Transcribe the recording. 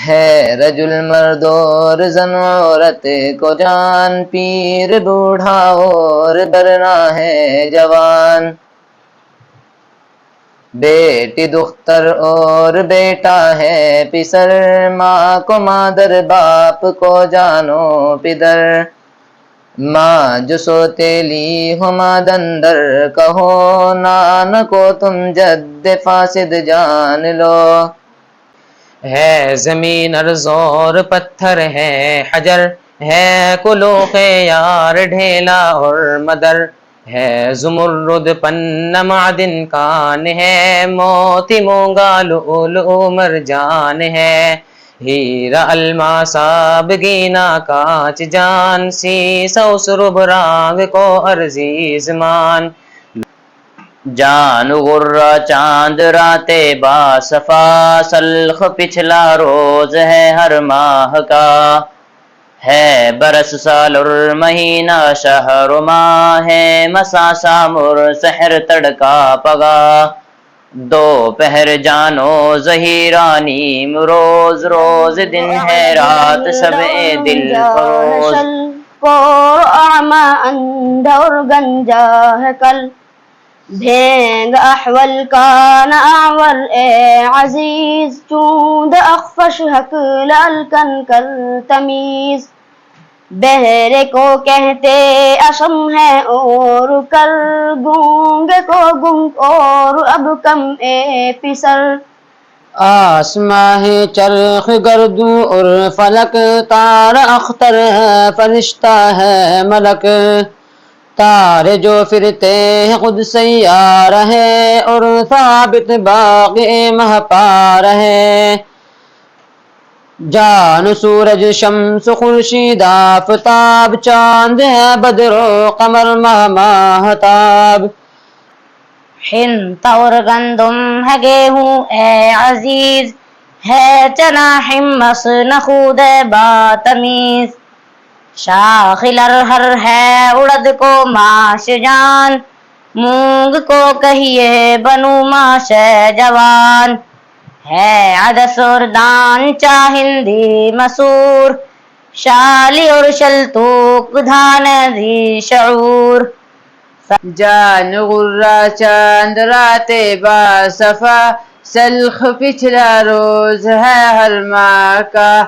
ہے رجل مرد اور زن عورت کو جان، پیر بوڑھا اور برنا ہے جوان، بیٹی دختر اور بیٹا ہے پسر، ماں کو مادر باپ کو جانو پدر، ماں جو سوتیلی ہو مادندر کہو، نان کو تم جد فاسد جان لو، ہے زمین ارض اور پتھر ہے حجر، ہے کلوخ یار ڈھیلا اور مدر، ہے زمرد پن معدن کان، ہے موتی مونگا لؤلؤ مرجان، ہے ہیرا الماساب گینا کانچ جان، سیسا اسرب رانگ کو عرضیز مان، جان غرہ چاند رات با صفا، سلخ پچھلا روز ہے ہر ماہ کا، ہے برس سال اور مہینہ شہر و ماہ، ہے مسا شامر سحر تڑکا پگا، دوپہر جانو ظہیرہ نیم روز، روز دن ہے رات سب دل فروز، کو اعمى اندھا اور گنجا ہے کل، بھینگ احول کان اعور اے عزیز، چوند اخفش حق لالکن کل تمیز، بہرے کو کہتے اشم ہے اور کر، گونگے کو گنگ اور اب کم اے پسر، آسماں ہے چرخ گردوں اور فلک، تار اختر ہے فرشتہ ہے ملک، تارے جو پھرتے ہیں خود سیارہ ہے، اور ثابت باقی مہ پار ہے، جان سورج شمس خورشید آفتاب، چاند ہے بدر و قمر ماہ ماہتاب، حنطہ اور گندم ہے گیہوں اے عزیز، ہے چنا حمص نخود با تمیز، شاخ لرہر ہے اڑد کو ماش جان، مونگ کو کہیے بنو ماش جوان، ہے عدس اور دان چاہندی مسور، شالی اور شلتوک دھان ذی شعور، جان غرہ چاند رات با صفا، سلخ پچھلا روز ہے ہر ماہ کا،